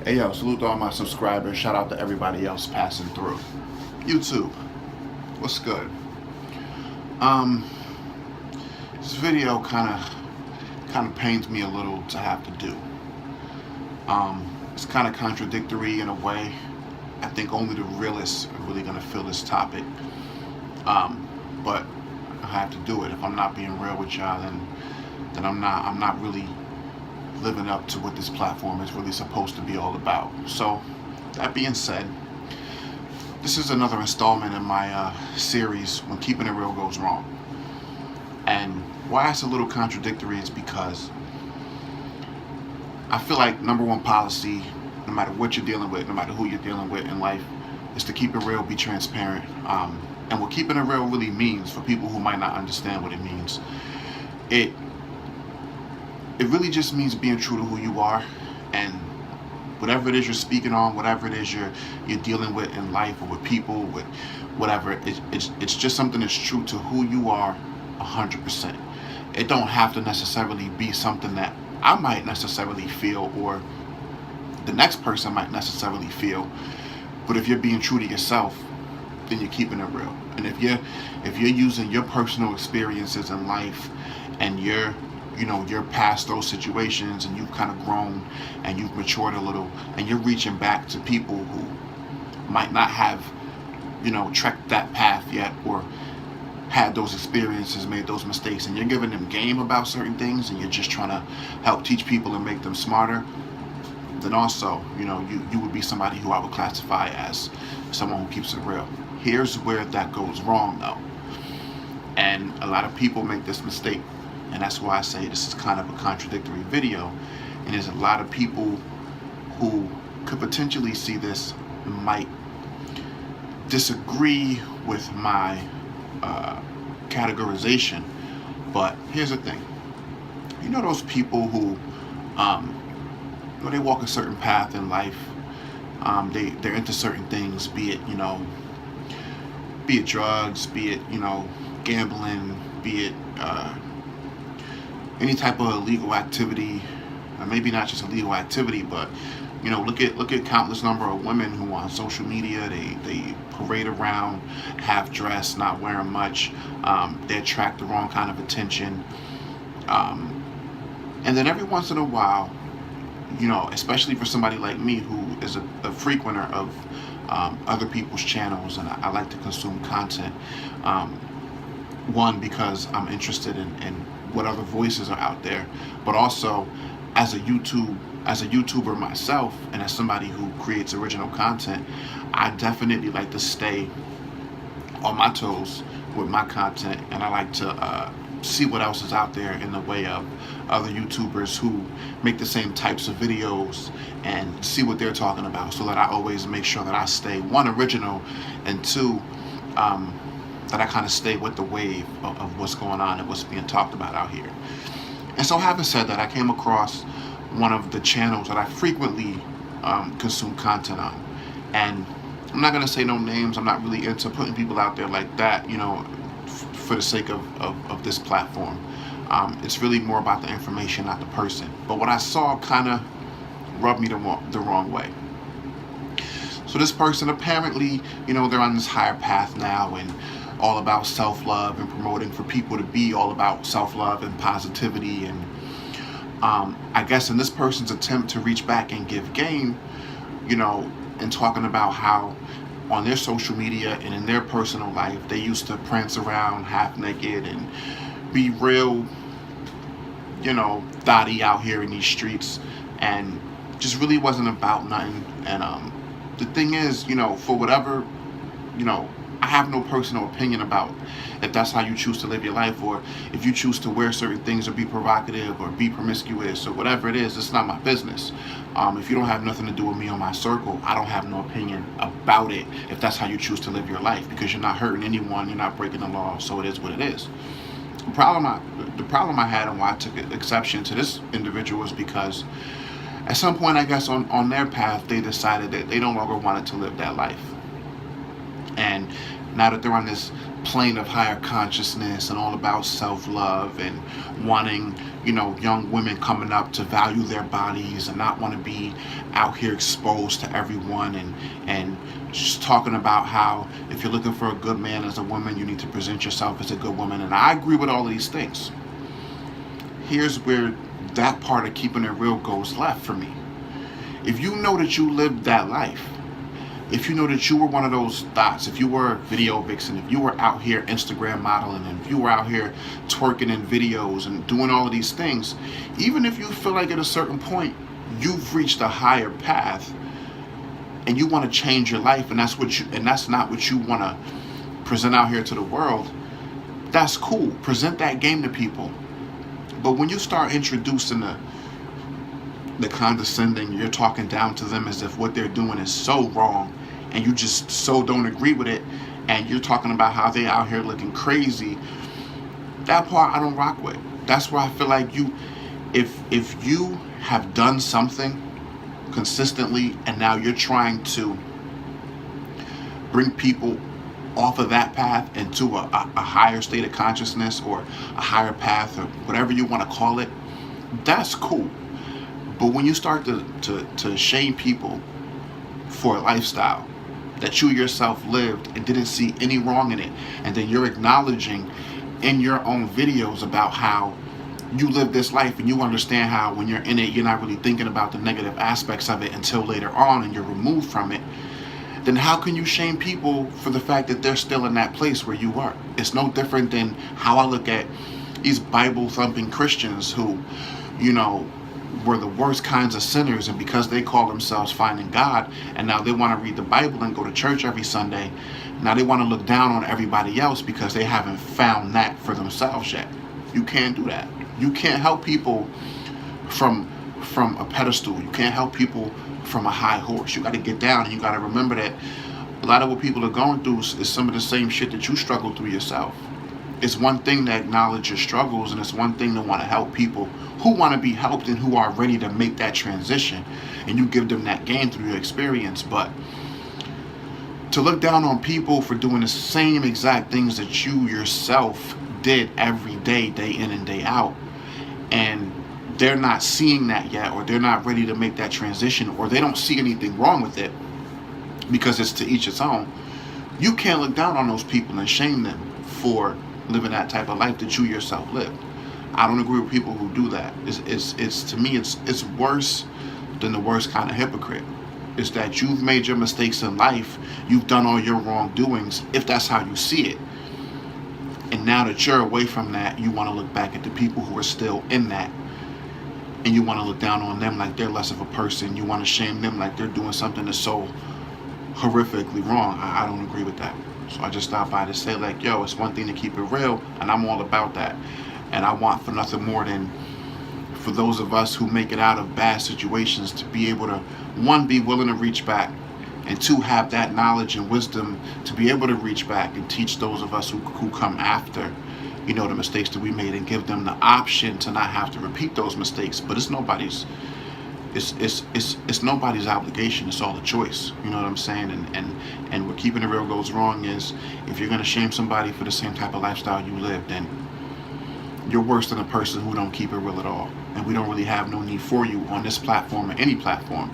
Hey yo, salute to all my subscribers. Shout out to everybody else passing through. YouTube, what's good? Um, this video kind of pains me a little to have to do. It's kind of contradictory in a way. I think only the realists are really gonna feel this topic. But I have to do it. If I'm not being real with y'all, then I'm not really living up to what this platform is really supposed to be all about. So, that being said, this is another installment in my series, When Keeping It Real Goes Wrong. And why it's a little contradictory is because I feel like number one policy, no matter what you're dealing with, no matter who you're dealing with in life, is to keep it real, be transparent. And what keeping it real really means, for people who might not understand what it means, it really just means being true to who you are, and whatever it is you're speaking on, whatever it is you're dealing with in life or with people, with whatever, it's just something that's true to who you are 100%. It don't have to necessarily be something that I might necessarily feel or the next person might necessarily feel, but if you're being true to yourself, then you're keeping it real. And if you're using your personal experiences in life, and you're past those situations, and you've kind of grown and you've matured a little, and you're reaching back to people who might not have trekked that path yet, or had those experiences, made those mistakes, and you're giving them game about certain things, and you're just trying to help teach people and make them smarter, then also you would be somebody who I would classify as someone who keeps it real. Here's where that goes wrong though, and a lot of people make this mistake, and that's why I say this is kind of a contradictory video. And there's a lot of people who could potentially see this, might disagree with my categorization. But here's the thing: those people who they walk a certain path in life, they're into certain things, be it drugs, be it gambling, be it any type of illegal activity, maybe not just illegal activity, but look at countless number of women who on social media, they parade around half dressed, not wearing much, they attract the wrong kind of attention, and then every once in a while, especially for somebody like me who is a frequenter of other people's channels, and I like to consume content, one, because I'm interested in what other voices are out there, but also as a YouTuber myself, and as somebody who creates original content, I definitely like to stay on my toes with my content, and I like to see what else is out there in the way of other YouTubers who make the same types of videos, and see what they're talking about, so that I always make sure that I stay, one, original, and two, that I kind of stay with the wave of what's going on and what's being talked about out here. And so, having said that, I came across one of the channels that I frequently consume content on, and I'm not going to say no names. I'm not really into putting people out there like that, for the sake of this platform. It's really more about the information, not the person. But what I saw kind of rubbed me the wrong way. So this person, apparently, they're on this higher path now, and all about self-love, and promoting for people to be all about self-love and positivity. And I guess in this person's attempt to reach back and give game, and talking about how on their social media and in their personal life, they used to prance around half naked and be real, thotty out here in these streets, and just really wasn't about nothing. And the thing is, for whatever, I have no personal opinion about if that's how you choose to live your life, or if you choose to wear certain things, or be provocative, or be promiscuous, or whatever it is. It's not my business. If you don't have nothing to do with me or my circle, I don't have no opinion about it if that's how you choose to live your life, because you're not hurting anyone, you're not breaking the law, so it is what it is. The problem I had, and why I took exception to this individual, was because at some point, I guess, on their path, they decided that they no longer wanted to live that life. And now that they're on this plane of higher consciousness and all about self-love and wanting, young women coming up to value their bodies and not want to be out here exposed to everyone, and just talking about how if you're looking for a good man as a woman, you need to present yourself as a good woman. And I agree with all of these things. Here's where that part of keeping it real goes left for me. If you know that you lived that life, if you know that you were one of those thoughts, if you were a video vixen, if you were out here Instagram modeling, and if you were out here twerking in videos and doing all of these things, even if you feel like at a certain point you've reached a higher path and you want to change your life, and that's not what you want to present out here to the world, that's cool. Present that game to people. But when you start introducing the condescending, you're talking down to them as if what they're doing is so wrong, and you just so don't agree with it, and you're talking about how they out here looking crazy, that part I don't rock with. That's where I feel like if you have done something consistently and now you're trying to bring people off of that path into a higher state of consciousness, or a higher path, or whatever you want to call it, that's cool. But when you start to shame people for a lifestyle that you yourself lived and didn't see any wrong in it, and then you're acknowledging in your own videos about how you live this life, and you understand how when you're in it, you're not really thinking about the negative aspects of it until later on and you're removed from it, then how can you shame people for the fact that they're still in that place where you were? It's no different than how I look at these Bible-thumping Christians who, were the worst kinds of sinners, and because they call themselves finding God, and now they want to read the Bible and go to church every Sunday, now they want to look down on everybody else because they haven't found that for themselves yet. You can't do that. You can't help people from a pedestal. You can't help people from a high horse. You got to get down, and you got to remember that a lot of what people are going through is some of the same shit that you struggle through yourself. It's one thing to acknowledge your struggles, and it's one thing to want to help people who want to be helped and who are ready to make that transition, and you give them that game through your experience. But to look down on people for doing the same exact things that you yourself did every day, day in and day out, and they're not seeing that yet, or they're not ready to make that transition, or they don't see anything wrong with it because it's to each its own, you can't look down on those people and shame them for living that type of life that you yourself lived. I don't agree with people who do that. It's to me, it's worse than the worst kind of hypocrite. It's that you've made your mistakes in life, you've done all your wrongdoings, if that's how you see it. And now that you're away from that, you want to look back at the people who are still in that, and you want to look down on them like they're less of a person. You want to shame them like they're doing something that's so horrifically wrong. I don't agree with that. So I just stopped by to say, like, yo, it's one thing to keep it real, and I'm all about that. And I want for nothing more than for those of us who make it out of bad situations to be able to, one, be willing to reach back, and two, have that knowledge and wisdom to be able to reach back and teach those of us who come after, the mistakes that we made, and give them the option to not have to repeat those mistakes. But it's nobody's obligation. It's all a choice. You know what I'm saying? And what keeping it real goes wrong is, if you're going to shame somebody for the same type of lifestyle you live, then you're worse than a person who don't keep it real at all. And we don't really have no need for you on this platform or any platform.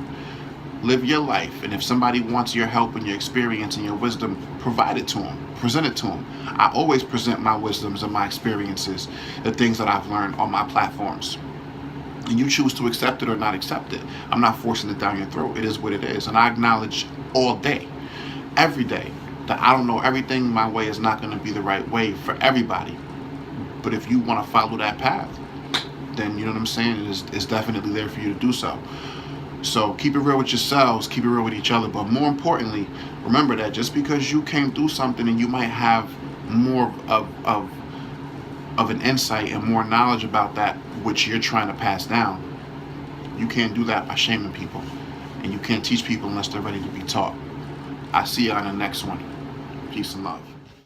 Live your life, and if somebody wants your help and your experience and your wisdom, provide it to them, present it to them. I always present my wisdoms and my experiences, the things that I've learned on my platforms. And you choose to accept it or not accept it. I'm not forcing it down your throat. It is what it is. And I acknowledge all day, every day, that I don't know everything. My way is not going to be the right way for everybody. But if you want to follow that path, then you know what I'm saying, it's definitely there for you to do so. So keep it real with yourselves, keep it real with each other. But more importantly, remember that just because you came through something and you might have more of an insight and more knowledge about that which you're trying to pass down, you can't do that by shaming people. And you can't teach people unless they're ready to be taught. I see you on the next one. Peace and love.